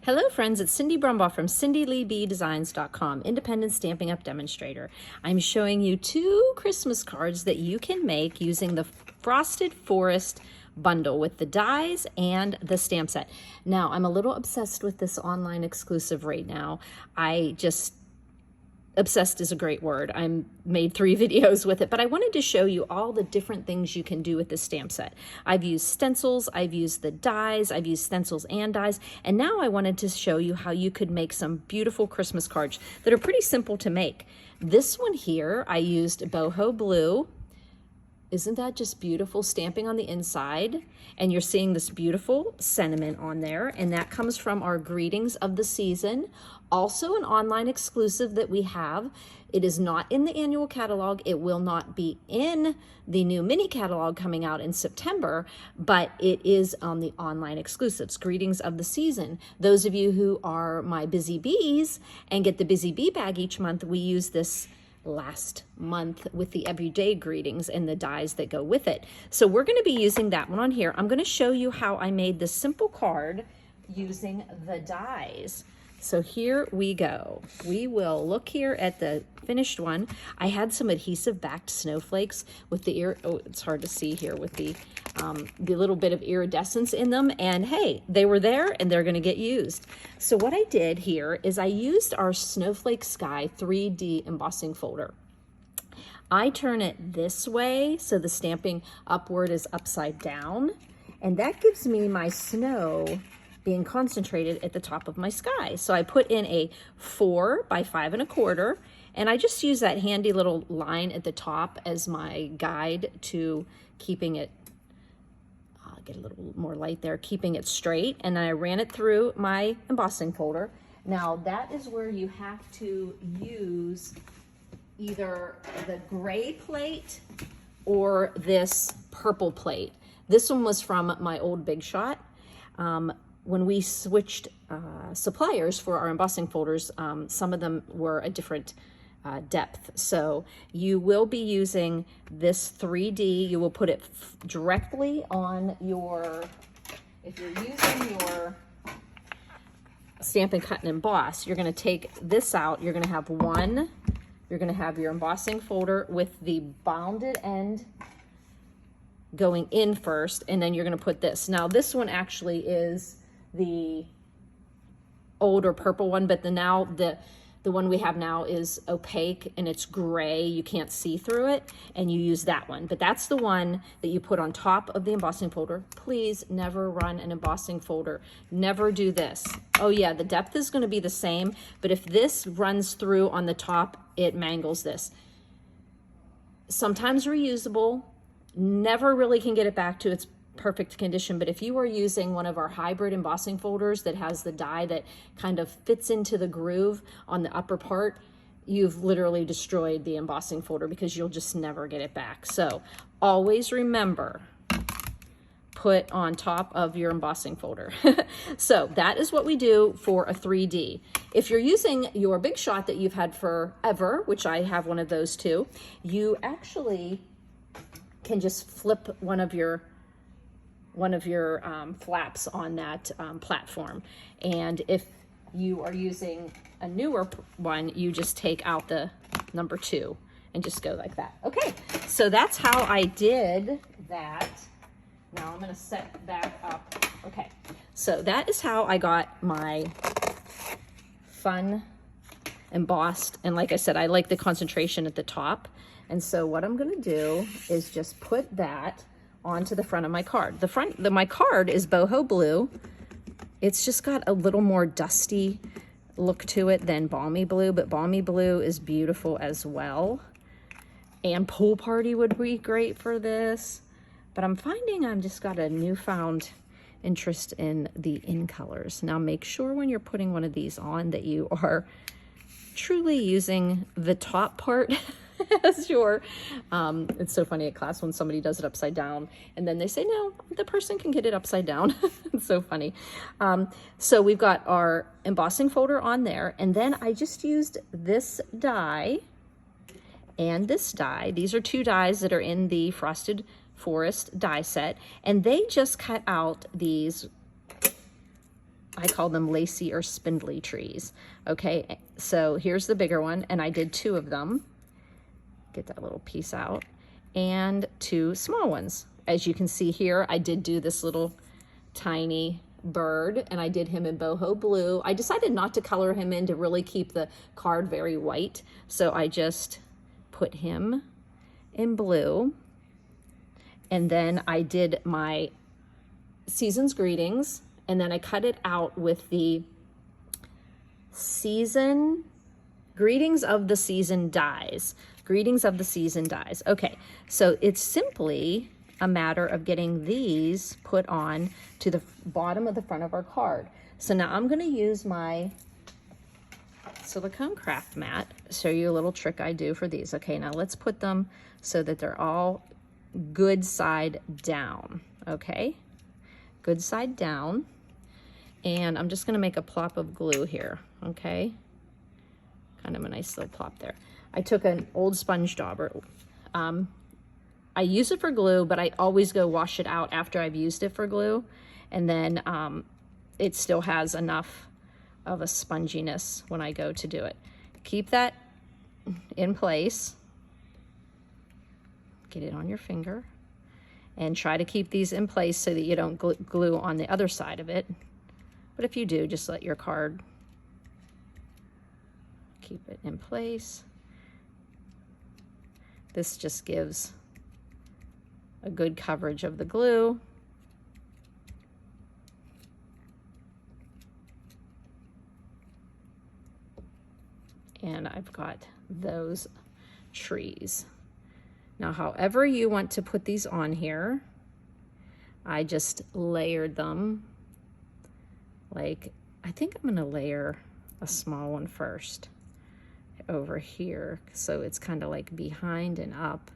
Hello friends, it's Cindy Brumbaugh from CindyLeeBDesigns.com, independent Stampin' Up! Demonstrator. I'm showing you 2 Christmas cards that you can make using the Frosted Forest bundle with the dies and the stamp set. Now, I'm a little obsessed with this online exclusive right now. Obsessed is a great word. I made 3 videos with it, but I wanted to show you all the different things you can do with this stamp set. I've used stencils, I've used the dies, I've used stencils and dies, and now I wanted to show you how you could make some beautiful Christmas cards that are pretty simple to make. This one here, I used boho blue. Isn't that just beautiful stamping on the inside? And you're seeing this beautiful sentiment on there, and that comes from our Greetings of the Season, also an online exclusive that we have. It is not in the annual catalog. It will not be in the new mini catalog coming out in September, but it is on the online exclusives, Greetings of the Season. Those of you who are my busy bees and get the busy bee bag each month, we use this last month with the everyday greetings and the dies that go with it. So we're going to be using that one on here. I'm going to show you how I made this simple card using the dies. So here we go. We will look here at the finished one. I had some adhesive backed snowflakes with the it's hard to see here with the little bit of iridescence in them, and hey, they were there and they're going to get used. So what I did here is I used our Snowflake Sky 3D embossing folder. I turn it this way so the stamping upward is upside down, and that gives me my snow being concentrated at the top of my sky. So I put in a 4 by 5 1/4, and I just use that handy little line at the top as my guide to keeping it, get a little more light there, keeping it straight. And then I ran it through my embossing folder. Now that is where you have to use either the gray plate or this purple plate. This one was from my old Big Shot. When we switched suppliers for our embossing folders, some of them were a different depth. So you will be using this 3D. You will put it directly on your, if you're using your Stampin' Cut and Emboss, you're going to take this out. You're going to have one. You're going to have your embossing folder with the bounded end going in first, and then you're going to put this. Now this one actually is the older purple one, but the one we have now is opaque and it's gray. You can't see through it, and you use that one. But that's the one that you put on top of the embossing folder. Please never run an embossing folder. Never do this. Oh yeah, the depth is going to be the same, but if this runs through on the top, it mangles this. Sometimes reusable, never really can get it back to its perfect condition, but if you are using one of our hybrid embossing folders that has the die that kind of fits into the groove on the upper part, you've literally destroyed the embossing folder because you'll just never get it back. So always remember, put on top of your embossing folder. So that is what we do for a 3D. If you're using your Big Shot that you've had forever, which I have one of those too, you actually can just flip one of your flaps on that platform. And if you are using a newer one, you just take out the number 2 and just go like that. Okay, so that's how I did that. Now I'm gonna set back up. Okay, so that is how I got my fun embossed. And like I said, I like the concentration at the top. And so what I'm gonna do is just put that onto the front of my card. My card is boho blue. It's just got a little more dusty look to it than balmy blue, but balmy blue is beautiful as well. And pool party would be great for this. But I'm finding I've just got a newfound interest in the in colors. Now make sure when you're putting one of these on that you are truly using the top part as your, it's so funny at class when somebody does it upside down and then they say, no, the person can get it upside down. It's so funny. So we've got our embossing folder on there, and then I just used this die and this die. These are 2 dies that are in the Frosted Forest die set, and they just cut out these I call them lacy or spindly trees. Okay, so here's the bigger one, and I did 2 of them. Get that little piece out. And 2 small ones. As you can see here, I did do this little tiny bird, and I did him in boho blue. I decided not to color him in to really keep the card very white, so I just put him in blue. And then I did my season's greetings, and then I cut it out with the greetings of the season dies. Greetings of the season dies. Okay, so it's simply a matter of getting these put on to the bottom of the front of our card. So now I'm going to use my silicone craft mat, show you a little trick I do for these. Okay, now let's put them so that they're all good side down. Okay, good side down. And I'm just going to make a plop of glue here. Okay, kind of a nice little plop there. I took an old sponge dauber. I use it for glue, but I always go wash it out after I've used it for glue. And then it still has enough of a sponginess when I go to do it. Keep that in place. Get it on your finger. And try to keep these in place so that you don't glue on the other side of it. But if you do, just let your card keep it in place. This just gives a good coverage of the glue. And I've got those trees. Now, however you want to put these on here, I just layered them. Like, I think I'm gonna layer a small one first over here. So it's kind of like behind and up.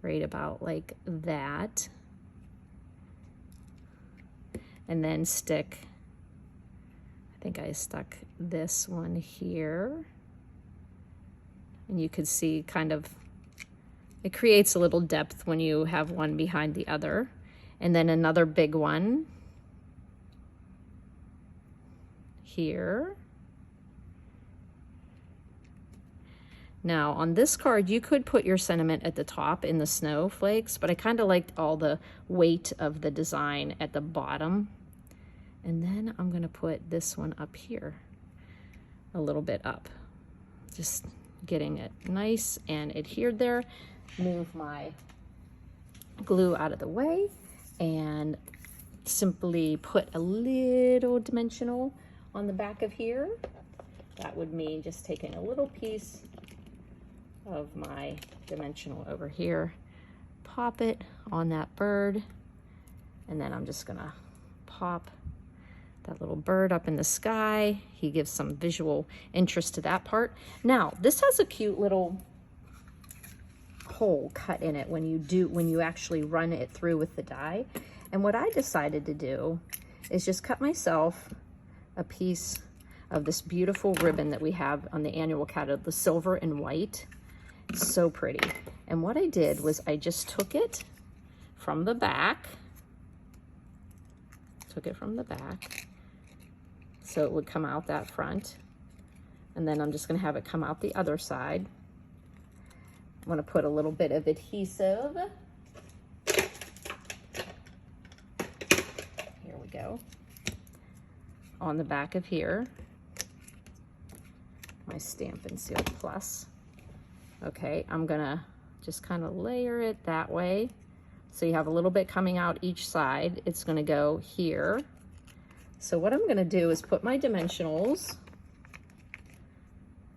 Right about like that. And then stick, I think I stuck this one here. And you could see kind of, it creates a little depth when you have one behind the other. And then another big one here. Now on this card, you could put your sentiment at the top in the snowflakes, but I kind of liked all the weight of the design at the bottom. And then I'm gonna put this one up here, a little bit up. Just getting it nice and adhered there. Move my glue out of the way and simply put a little dimensional on the back of here. That would mean just taking a little piece of my dimensional over here, pop it on that bird, and then I'm just gonna pop that little bird up in the sky. He gives some visual interest to that part. Now, this has a cute little hole cut in it when you actually run it through with the die. And what I decided to do is just cut myself a piece of this beautiful ribbon that we have on the annual catalog, the silver and white. It's so pretty. And what I did was I just took it from the back, so it would come out that front. And then I'm just gonna have it come out the other side. I'm gonna put a little bit of adhesive. Here we go. On the back of here, my Stampin' Seal Plus. Okay, I'm gonna just kind of layer it that way. So you have a little bit coming out each side. It's gonna go here. So what I'm gonna do is put my dimensionals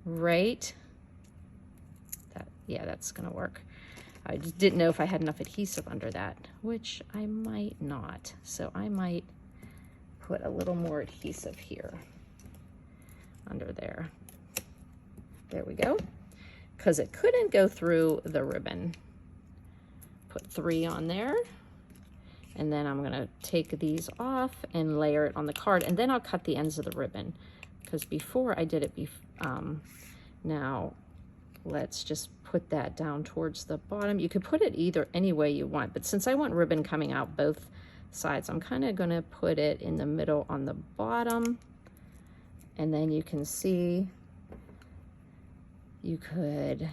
right, yeah, that's gonna work. I just didn't know if I had enough adhesive under that, which I might not. So I might put a little more adhesive here under there. There we go. Because it couldn't go through the ribbon. Put 3 on there. And then I'm gonna take these off and layer it on the card, and then I'll cut the ends of the ribbon. Because before I did it, now let's just put that down towards the bottom. You could put it any way you want, but since I want ribbon coming out both sides. I'm kind of going to put it in the middle on the bottom, and then you can see you could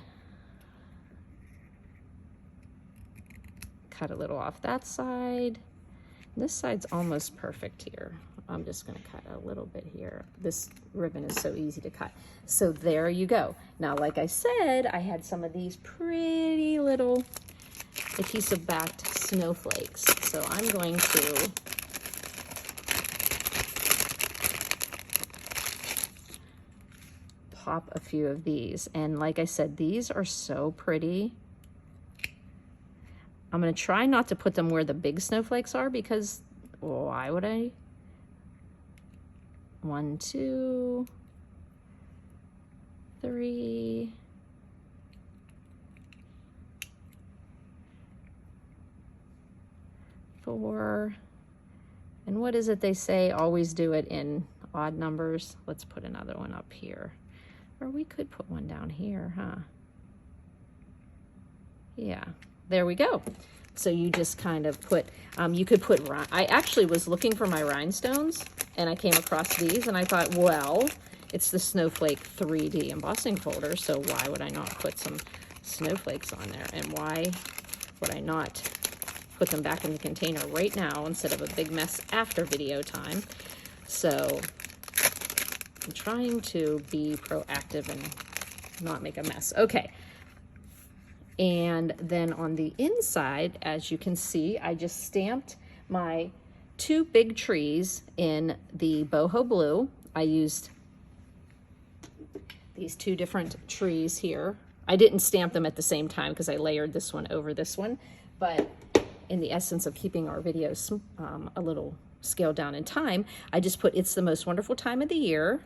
cut a little off that side. This side's almost perfect here. I'm just going to cut a little bit here. This ribbon is so easy to cut. So there you go. Now, like I said, I had some of these pretty little adhesive backed snowflakes. So I'm going to pop a few of these. And like I said, these are so pretty. I'm going to try not to put them where the big snowflakes are, because why would I? 1, 2, 3. Four. And what is it they say? Always do it in odd numbers. Let's put another one up here. Or we could put one down here, huh? Yeah, there we go. So you just kind of put, you could put, I actually was looking for my rhinestones, and I came across these, and I thought, well, it's the Snowflake 3D embossing folder, so why would I not put some snowflakes on there? And why would I not put them back in the container right now instead of a big mess after video time? So I'm trying to be proactive and not make a mess. Okay. And then on the inside, as you can see, I just stamped my 2 big trees in the boho blue. I used these 2 different trees here. I didn't stamp them at the same time because I layered this one over this one, but in the essence of keeping our videos a little scaled down in time, I just put "It's the most wonderful time of the year,"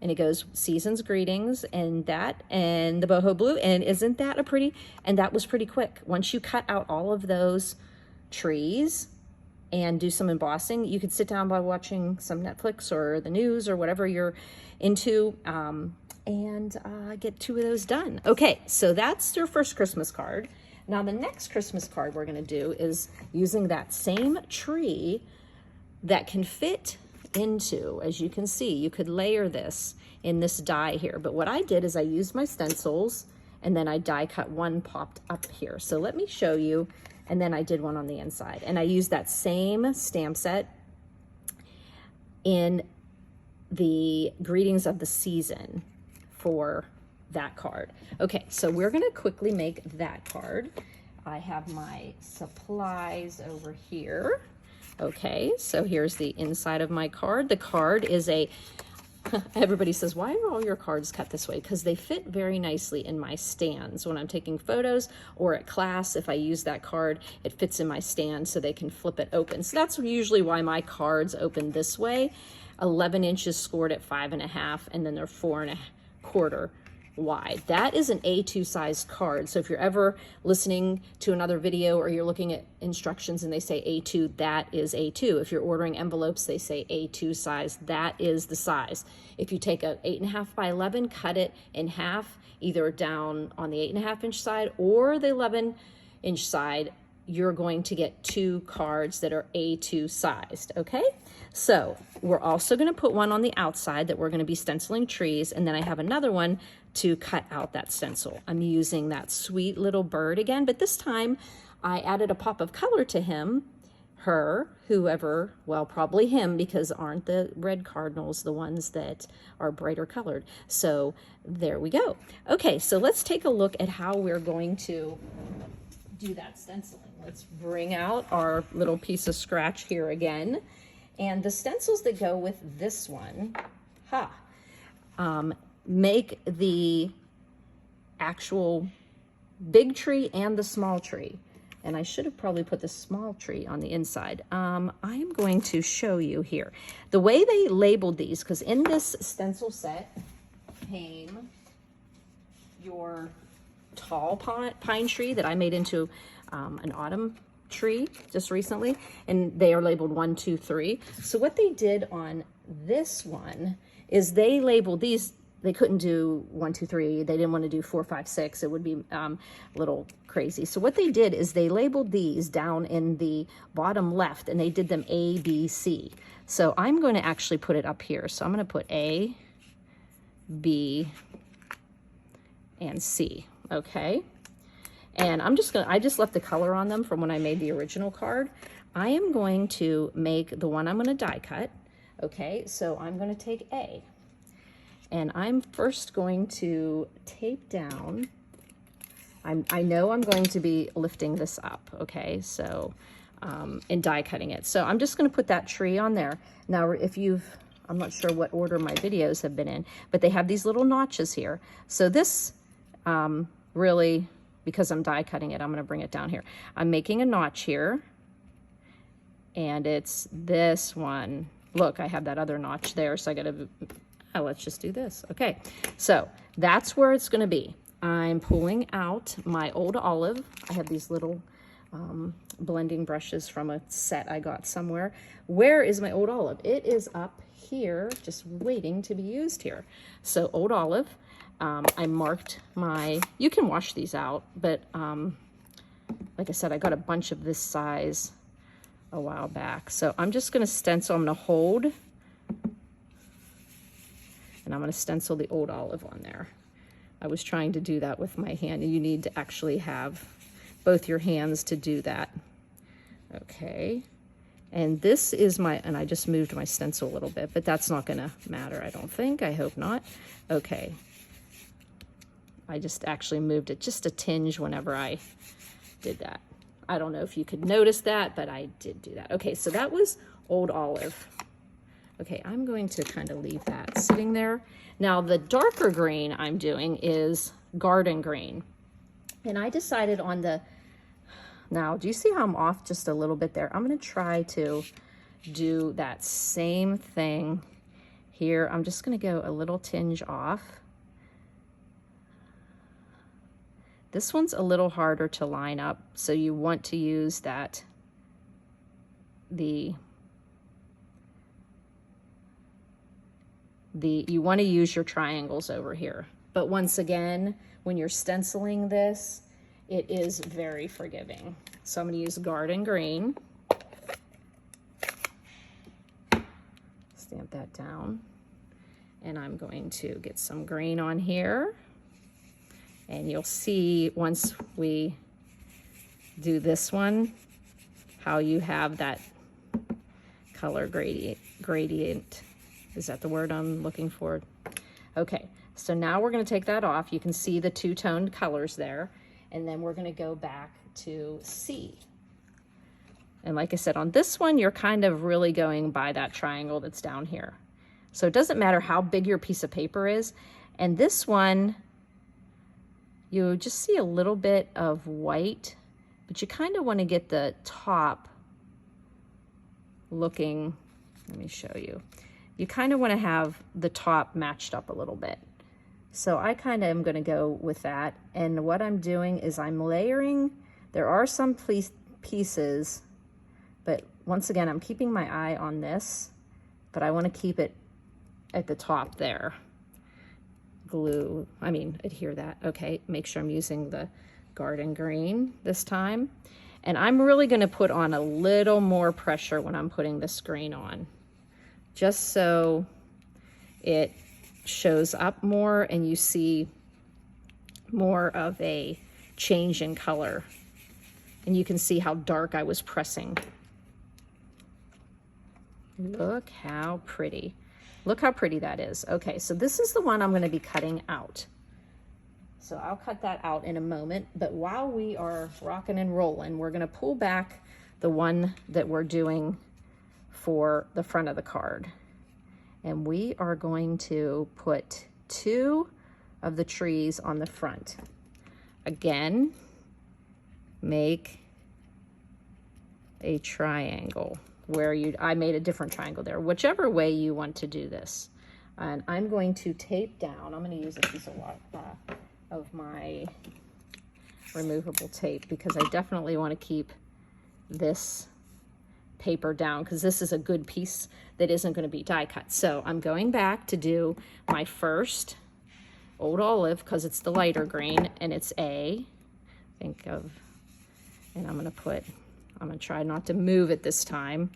and it goes "Season's greetings," and that, and the boho blue, and isn't that a pretty? And that was pretty quick. Once you cut out all of those trees and do some embossing, you could sit down by watching some Netflix or the news or whatever you're into, and get 2 of those done. Okay, so that's your first Christmas card. Now the next Christmas card we're gonna do is using that same tree that can fit into, as you can see, you could layer this in this die here. But what I did is I used my stencils, and then I die cut one popped up here. So let me show you. And then I did one on the inside. And I used that same stamp set in the greetings of the season for that card. Okay, so we're gonna quickly make that card. I have my supplies over here. Okay, so here's the inside of my card. The card is a, everybody says, why are all your cards cut this way? Because they fit very nicely in my stands. When I'm taking photos or at class, if I use that card, it fits in my stand so they can flip it open. So that's usually why my cards open this way. 11 inches scored at 5.5, and then they're 4.25 wide. That is an A2 sized card. So if you're ever listening to another video or you're looking at instructions and they say A2, that is A2. If you're ordering envelopes, they say A2 size, that is the size. If you take a 8.5 by 11, cut it in half, either down on the 8.5 inch side or the 11 inch side, you're going to get 2 cards that are A2 sized, okay? So we're also gonna put one on the outside that we're gonna be stenciling trees, and then I have another one to cut out that stencil. I'm using that sweet little bird again, but this time I added a pop of color to him, her, whoever, well, probably him, because aren't the red cardinals the ones that are brighter colored? So there we go. Okay, so let's take a look at how we're going to do that stenciling. Let's bring out our little piece of scratch here again. And the stencils that go with this one, make the actual big tree and the small tree. And I should have probably put the small tree on the inside. I am going to show you here. The way they labeled these, because in this stencil set came your tall pine tree that I made into an autumn tree just recently, and they are labeled 1, 2, 3. So what they did on this one is they labeled these they couldn't do 1, 2, 3. They didn't want to do 4, 5, 6. It would be a little crazy. So what they did is they labeled these down in the bottom left, and they did them A, B, C. So I'm going to actually put it up here. So I'm going to put A, B, and C. Okay. And I just left the color on them from when I made the original card. I am going to make the one I'm going to die cut. Okay. So I'm going to take A. And I'm first going to tape down. I know I'm going to be lifting this up, okay? So, and die cutting it. So I'm just gonna put that tree on there. Now, I'm not sure what order my videos have been in, but they have these little notches here. So this, really, because I'm die cutting it, I'm gonna bring it down here. I'm making a notch here, and it's this one. Look, I have that other notch there, so I gotta, let's just do this. Okay, so that's where it's going to be. I'm pulling out my old olive. I have these little blending brushes from a set I got somewhere. Where is my old olive? It is up here, just waiting to be used here. So old olive, I marked you can wash these out, but like I said, I got a bunch of this size a while back. So I'm just going to stencil. I'm going to hold, and I'm going to stencil the old olive on there. I was trying to do that with my hand, and you need to actually have both your hands to do that. Okay. And this is and I just moved my stencil a little bit, but that's not going to matter, I don't think. I hope not. Okay. I just actually moved it just a tinge whenever I did that. I don't know if you could notice that, but I did do that. Okay, so that was old olive. Okay, I'm going to kind of leave that sitting there. Now the darker green I'm doing is garden green. And I decided on now do you see how I'm off just a little bit there? I'm gonna try to do that same thing here. I'm just gonna go a little tinge off. This one's a little harder to line up, so you want to use you want to use your triangles over here. But once again, when you're stenciling this, it is very forgiving. So I'm going to use garden green. Stamp that down. And I'm going to get some green on here. And you'll see once we do this one, how you have that color gradient. Is that the word I'm looking for? Okay, so now we're going to take that off. You can see the two-toned colors there. And then we're going to go back to C. And like I said, on this one, you're kind of really going by that triangle that's down here. So it doesn't matter how big your piece of paper is. And this one, you just see a little bit of white, but you kind of want to get the top looking. Let me show you. You kind of want to have the top matched up a little bit. So I kind of am going to go with that. And what I'm doing is I'm layering. There are some pieces, but once again, I'm keeping my eye on this, but I want to keep it at the top there. Adhere that. Okay, make sure I'm using the garden green this time. And I'm really going to put on a little more pressure when I'm putting this green on, just so it shows up more and you see more of a change in color. And you can see how dark I was pressing. Look how pretty. Look how pretty that is. Okay, so this is the one I'm going to be cutting out. So I'll cut that out in a moment, but while we are rocking and rolling, we're going to pull back the one that we're doing for the front of the card. And we are going to put 2 of the trees on the front. Again, make a triangle where I made a different triangle there, whichever way you want to do this. And I'm going to tape down. I'm going to use a piece of my removable tape because I definitely want to keep this paper down because this is a good piece that isn't going to be die cut. So I'm going back to do my first Old Olive, because it's the lighter green, and it's A. Think of, and I'm gonna try not to move it this time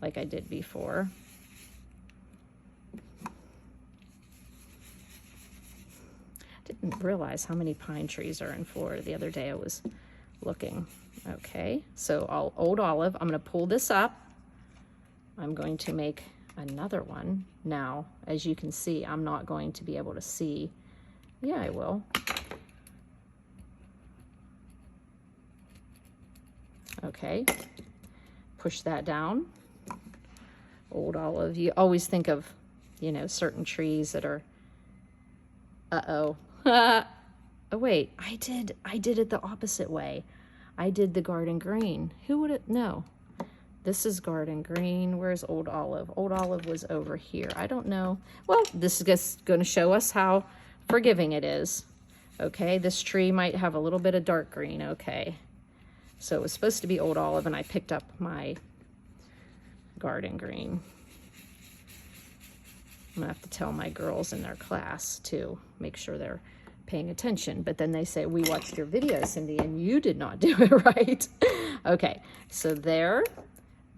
like I did before. Didn't realize how many pine trees are in Florida. The other day I was looking. Okay, so Old Olive, I'm gonna pull this up. I'm going to make another one. Now, as you can see, I'm not going to be able to see. Yeah, I will. Okay, push that down. Old Olive, you always think of, you know, certain trees that are, uh-oh. Oh wait, I did it the opposite way. I did the garden green. Who would it know? This is garden green. Where's Old Olive? Old Olive was over here. I don't know. Well, this is just going to show us how forgiving it is. Okay, this tree might have a little bit of dark green. Okay, so it was supposed to be Old Olive, and I picked up my garden green. I'm gonna have to tell my girls in their class to make sure they're paying attention, but then they say, we watched your video, Cindy, and you did not do it right. Okay, so there,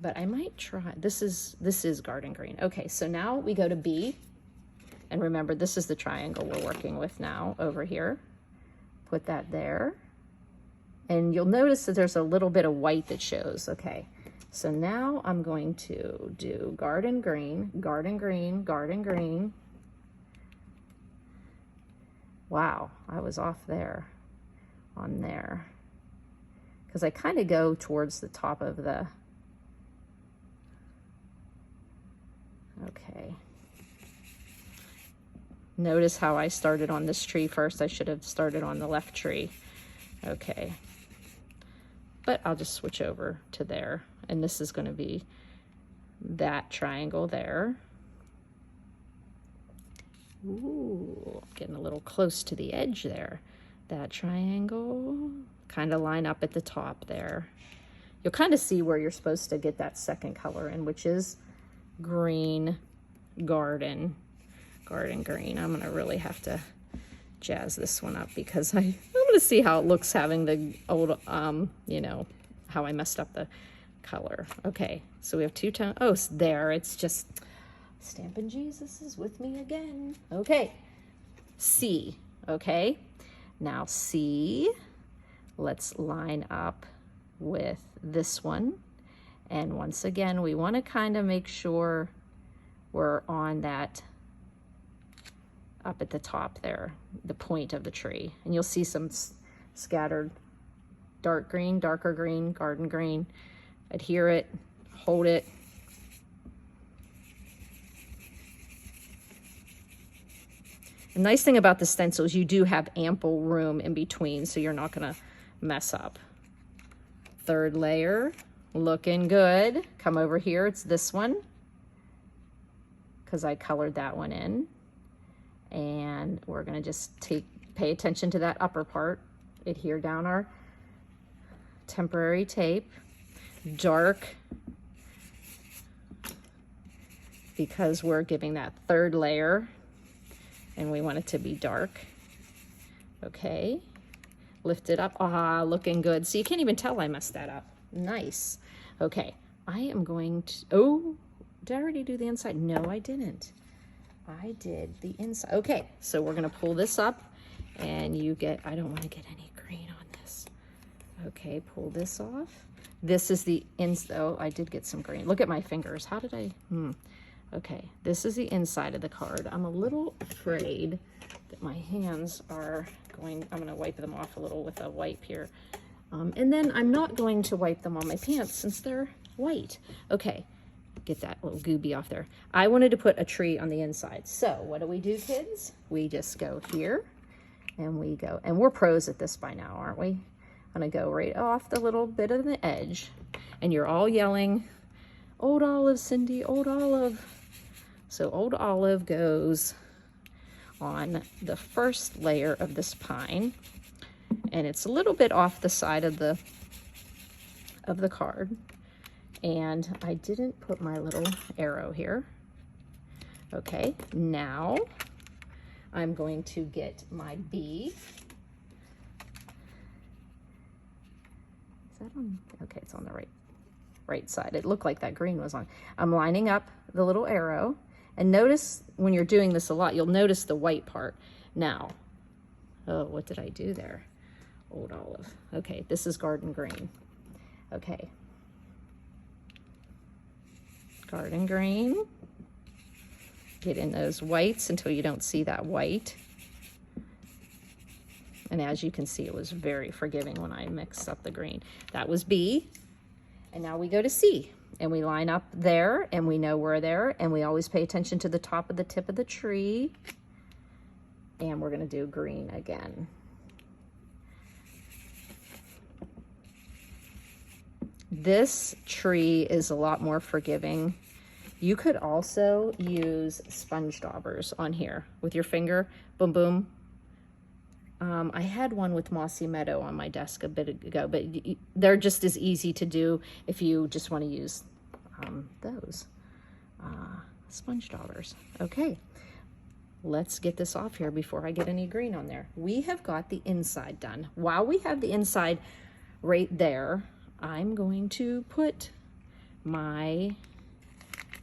but I might try, this is garden green. Okay, so now we go to B, and remember, this is the triangle we're working with now over here. Put that there, and you'll notice that there's a little bit of white that shows. Okay, so now I'm going to do garden green, garden green, garden green. Wow, I was off there, on there. Because I kind of go towards the top of the, okay. Notice how I started on this tree first. I should have started on the left tree. Okay. But I'll just switch over to there. And this is going to be that triangle there. Ooh, getting a little close to the edge there. That triangle, kind of line up at the top there. You'll kind of see where you're supposed to get that second color in, which is green garden green. I'm gonna really have to jazz this one up because I'm gonna see how it looks having the old, you know, how I messed up the color. Okay, so we have two tones. Oh, there, it's just, Stampin' Jesus is with me again. Okay, C, okay? Now C, let's line up with this one. And once again, we wanna kind of make sure we're on that, up at the top there, the point of the tree. And you'll see some scattered dark green, darker green, garden green. Adhere it, hold it. The nice thing about the stencil is you do have ample room in between, so you're not gonna mess up. Third layer, looking good. Come over here, it's this one, because I colored that one in. And we're gonna just pay attention to that upper part. Adhere down our temporary tape. Dark, because we're giving that third layer and we want it to be dark. Okay, lift it up. Ah, looking good. So you can't even tell I messed that up. Nice. Okay, I am going to, oh, did I already do the inside? No, I didn't. I did the inside. Okay, so we're gonna pull this up and you get, I don't wanna get any green on this. Okay, pull this off. This is the inside. Oh, I did get some green. Look at my fingers. How did I? Okay, this is the inside of the card. I'm a little afraid that my hands are going, I'm gonna wipe them off a little with a wipe here. And then I'm not going to wipe them on my pants since they're white. Okay, get that little gooby off there. I wanted to put a tree on the inside. So what do, kids? We just go here and we go, and we're pros at this by now, aren't we? I'm gonna go right off the little bit of the edge, and you're all yelling, Old Olive, Cindy, Old Olive. So Old Olive goes on the first layer of this pine, and it's a little bit off the side of the card. And I didn't put my little arrow here. Okay, now I'm going to get my B. Is that on? Okay, it's on the right side. It looked like that green was on. I'm lining up the little arrow, and notice when you're doing this a lot, you'll notice the white part. Now, oh, what did I do there? Old olive. Okay, this is garden green. Okay. Garden green. Get in those whites until you don't see that white. And as you can see, it was very forgiving when I mixed up the green. That was B. And now we go to C. And we line up there, and we know we're there, and we always pay attention to the top of the tip of the tree. And we're gonna do green again. This tree is a lot more forgiving. You could also use sponge daubers on here with your finger, boom, boom. I had one with Mossy Meadow on my desk a bit ago, but they're just as easy to do if you just want to use those sponge daubers. Okay, let's get this off here before I get any green on there. We have got the inside done. While we have the inside right there, I'm going to put my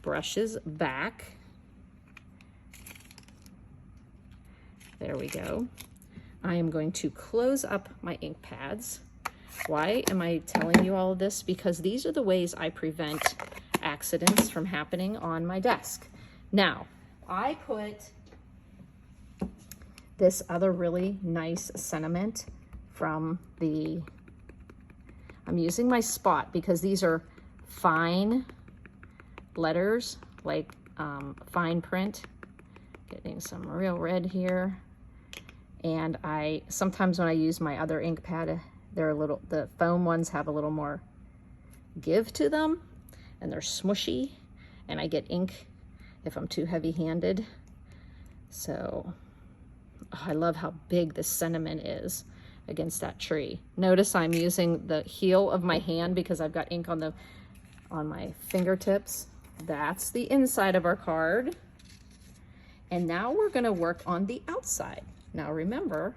brushes back. There we go. I am going to close up my ink pads. Why am I telling you all of this? Because these are the ways I prevent accidents from happening on my desk. Now, I put this other really nice sentiment from the, I'm using my spot because these are fine letters, like fine print. Getting some real red here. And sometimes when I use my other ink pad, they're the foam ones have a little more give to them, and they're smushy, and I get ink if I'm too heavy-handed. So, oh, I love how big this sentiment is against that tree. Notice I'm using the heel of my hand because I've got ink on my fingertips. That's the inside of our card. And now we're gonna work on the outside. Now remember,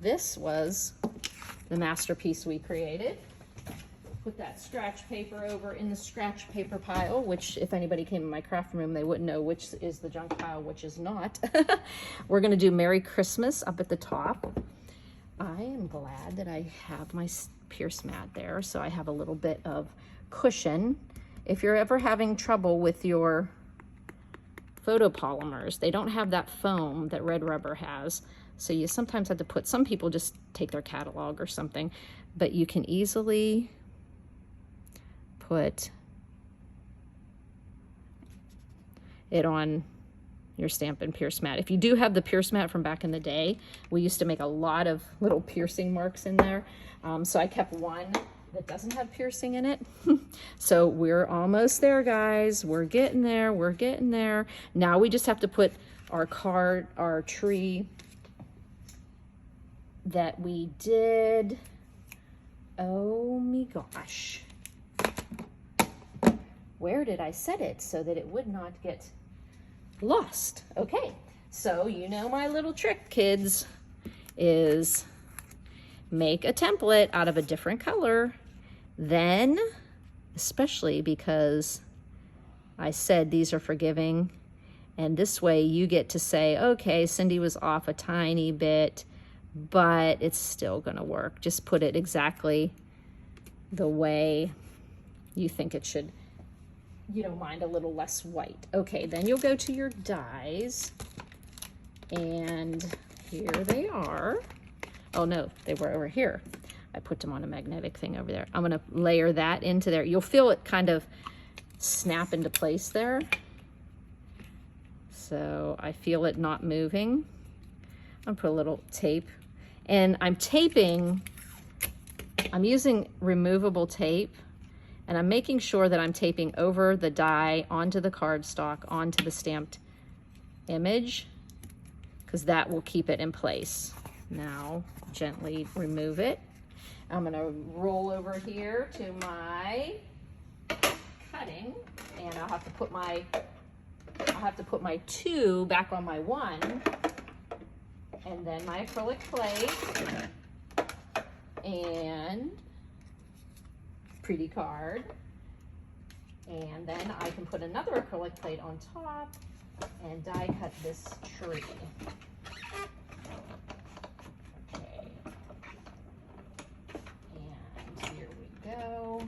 this was the masterpiece we created. Put that scratch paper over in the scratch paper pile, which if anybody came in my craft room, they wouldn't know which is the junk pile, which is not. We're gonna do Merry Christmas up at the top. I am glad that I have my Pierce mat there, so I have a little bit of cushion. If you're ever having trouble with your photopolymers, they don't have that foam that red rubber has, so you sometimes have to put, some people just take their catalog or something, but you can easily put it on your Stampin' Pierce mat. If you do have the Pierce mat from back in the day, we used to make a lot of little piercing marks in there, so I kept one that doesn't have piercing in it. So we're almost there, guys. We're getting there, we're getting there. Now we just have to put our tree that we did, oh my gosh. Where did I set it so that it would not get lost? Okay, so you know my little trick, kids, is make a template out of a different color. Then, especially because I said these are forgiving, and this way you get to say, okay, Cindy was off a tiny bit, but it's still gonna work. Just put it exactly the way you think it should. You don't mind a little less white. Okay, then you'll go to your dies, and here they are. Oh no, they were over here. I put them on a magnetic thing over there. I'm gonna layer that into there. You'll feel it kind of snap into place there. So I feel it not moving. I'll put a little tape. And I'm taping, I'm using removable tape, and I'm making sure that I'm taping over the die, onto the cardstock, onto the stamped image, because that will keep it in place. Now, gently remove it. I'm gonna roll over here to my cutting, and I'll have to put my 2 back on my 1 And then my acrylic clay and pretty card. And then I can put another acrylic plate on top and die cut this tree. Okay. And here we go.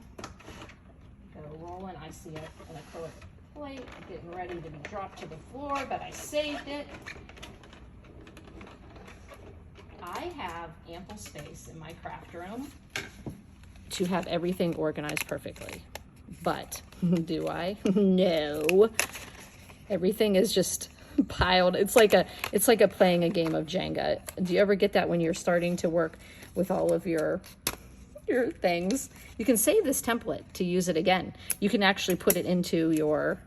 Go rolling. I see an acrylic plate getting ready to be dropped to the floor, but I saved it. I have ample space in my craft room to have everything organized perfectly. But do I? No. Everything is just piled. It's like playing a game of Jenga. Do you ever get that when you're starting to work with all of your things? You can save this template to use it again. You can actually put it into your,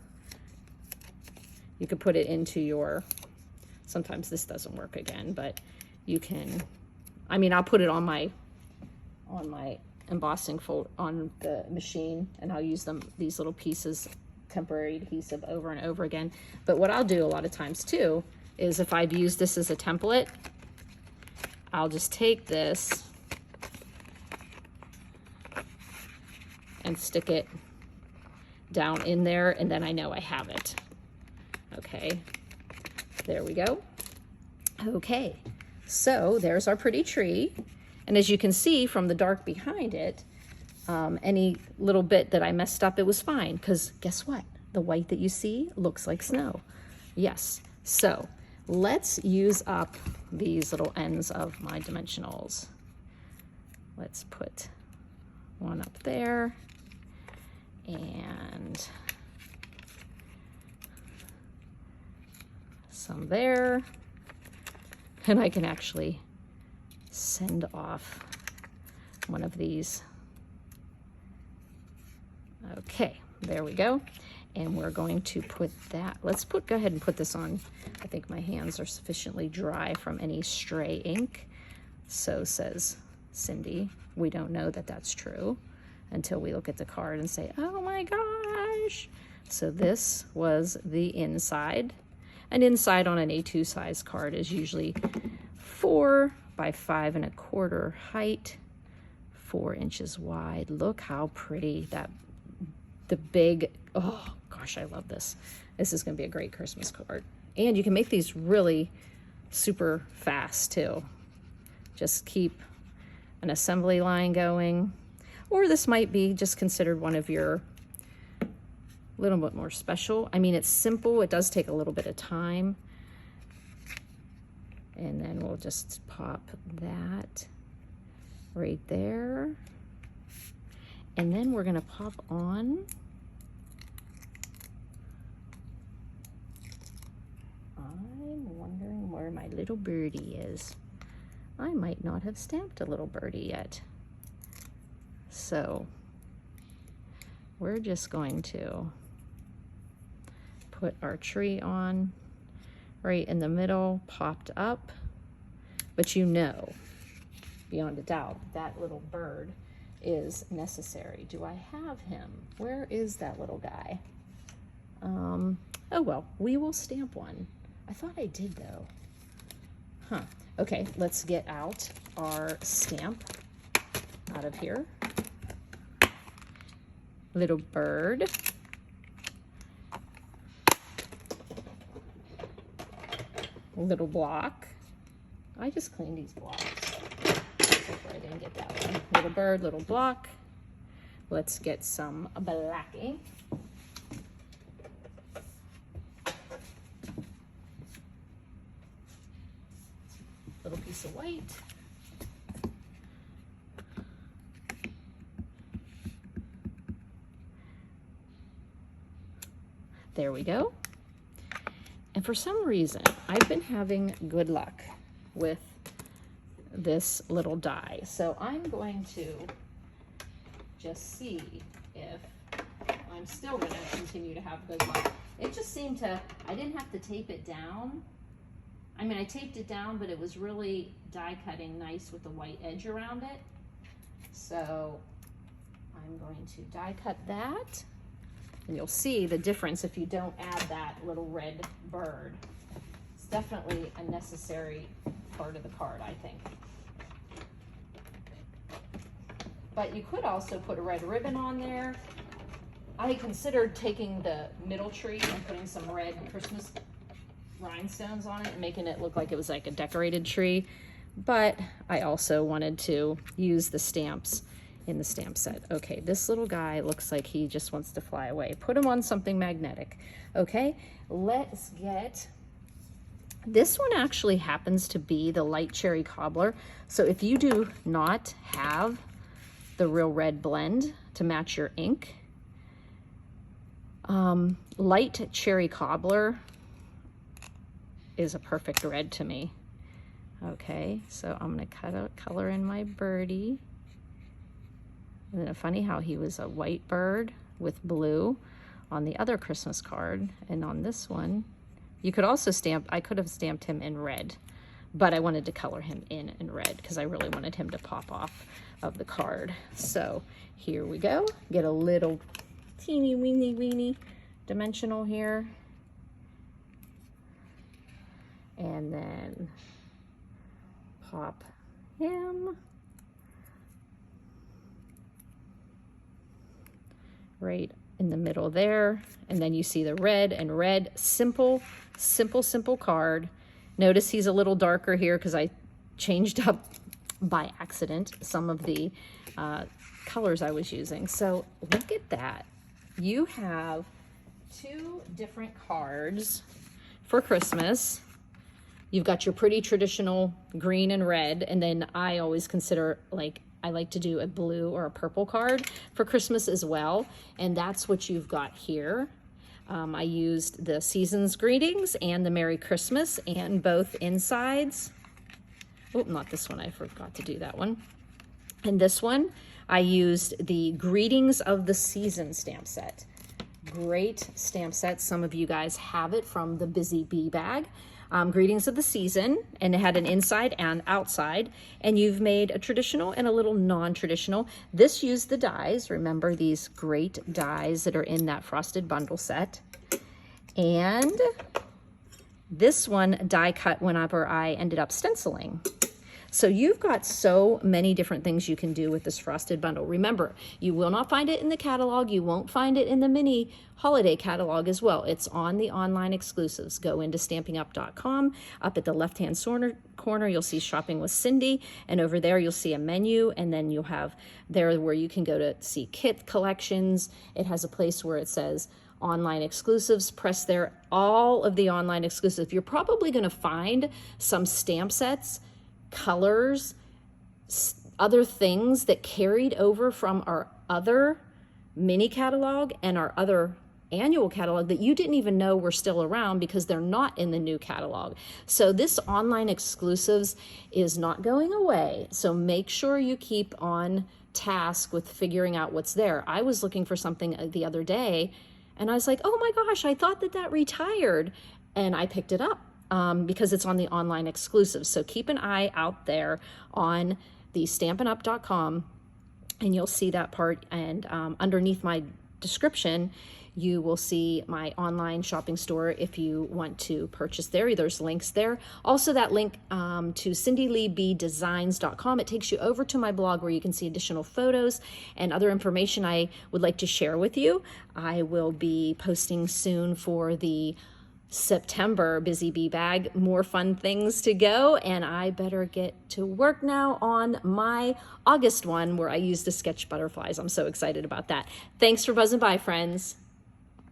sometimes this doesn't work again, but you can, I mean, I'll put it on my embossing fold on the machine, and I'll use these little pieces, temporary adhesive, over and over again. But what I'll do a lot of times too is, if I've used this as a template, I'll just take this and stick it down in there, and then I know I have it. Okay, there we go. Okay, so there's our pretty tree. And as you can see from the dark behind it, any little bit that I messed up, it was fine, because guess what? The white that you see looks like snow. Yes, so let's use up these little ends of my dimensionals. Let's put one up there, and some there, and I can actually send off one of these. Okay, there we go. And we're going to put that, go ahead and put this on. I think my hands are sufficiently dry from any stray ink. So says Cindy. We don't know that that's true until we look at the card and say, oh my gosh. So this was the inside. An inside on an A2 size card is usually 4 by 5 1/4 height, 4 inches wide. Look how pretty the big, oh gosh, I love this. This is gonna be a great Christmas card. And you can make these really super fast too. Just keep an assembly line going. Or this might be just considered one of your little bit more special. I mean, it's simple, it does take a little bit of time. And then we'll just pop that right there. And then we're gonna pop on I'm wondering where my little birdie is. I might not have stamped a little birdie yet. So we're just going to put our tree on right in the middle, popped up. But you know, beyond a doubt, that little bird is necessary. Do I have him? Where is that little guy? Oh well, we will stamp one. I thought I did though. Huh. Okay, let's get out our stamp out of here. Little bird. Little block. I just cleaned these blocks. I didn't get that one. Little bird, little block. Let's get some black ink. Little piece of white. There we go. And for some reason, I've been having good luck with this little die. So I'm going to just see if I'm still going to continue to have good luck. It just seemed to, I didn't have to tape it down. I mean, I taped it down, but it was really die cutting nice with the white edge around it. So I'm going to die cut that. And you'll see the difference if you don't add that little red bird. It's definitely a necessary part of the card, I think. But you could also put a red ribbon on there. I considered taking the middle tree and putting some red Christmas rhinestones on it and making it look like it was like a decorated tree. But I also wanted to use the stamps in the stamp set. Okay, this little guy looks like he just wants to fly away. Put him on something magnetic. Okay, let's get, this one actually happens to be the light cherry cobbler. So if you do not have the real red blend to match your ink, light cherry cobbler is a perfect red to me. Okay, so I'm gonna cut out color in my birdie. Isn't it funny how he was a white bird with blue on the other Christmas card, and on this one, you could also stamp, I could have stamped him in red, but I wanted to color him in red because I really wanted him to pop off of the card. So here we go. Get a little teeny weeny dimensional here. And then pop him right in the middle there. And then you see the red and red, simple card. Notice he's a little darker here because I changed up by accident some of the colors I was using. So look at that. You have two different cards for Christmas. You've got your pretty traditional green and red, and then I always consider, like, I like to do a blue or a purple card for Christmas as well, and that's what you've got here. I used the Season's Greetings and the Merry Christmas and both insides. Oh, not this one, I forgot to do that one. And this one, I used the Greetings of the Season stamp set. Great stamp set. Some of you guys have it from the Busy Bee bag. Greetings of the Season, and it had an inside and outside, and you've made a traditional and a little non-traditional. This used the dies. Remember these great dies that are in that frosted bundle set. And this one die cut whenever I ended up stenciling. So you've got so many different things you can do with this frosted bundle. Remember, you will not find it in the catalog. You won't find it in the mini holiday catalog as well. It's on the online exclusives. Go into stampingup.com. Up at the left-hand corner, you'll see Shopping with Cindy. And over there, you'll see a menu. And then you'll have there where you can go to see kit collections. It has a place where it says online exclusives. Press there, all of the online exclusives. You're probably going to find some stamp sets, colors, other things that carried over from our other mini catalog and our other annual catalog that you didn't even know were still around because they're not in the new catalog. So this online exclusives is not going away. So make sure you keep on task with figuring out what's there. I was looking for something the other day and I was like, oh my gosh, I thought that retired, and I picked it up. Because it's on the online exclusives. So keep an eye out there on the stampinup.com and you'll see that part. And underneath my description, you will see my online shopping store if you want to purchase there. There's links there. Also that link to cindyleebdesigns.com. It takes you over to my blog where you can see additional photos and other information I would like to share with you. I will be posting soon for the September Busy Bee bag. More fun things to go, and I better get to work now on my August one where I use the sketch butterflies. I'm so excited about that. Thanks for buzzing by, friends.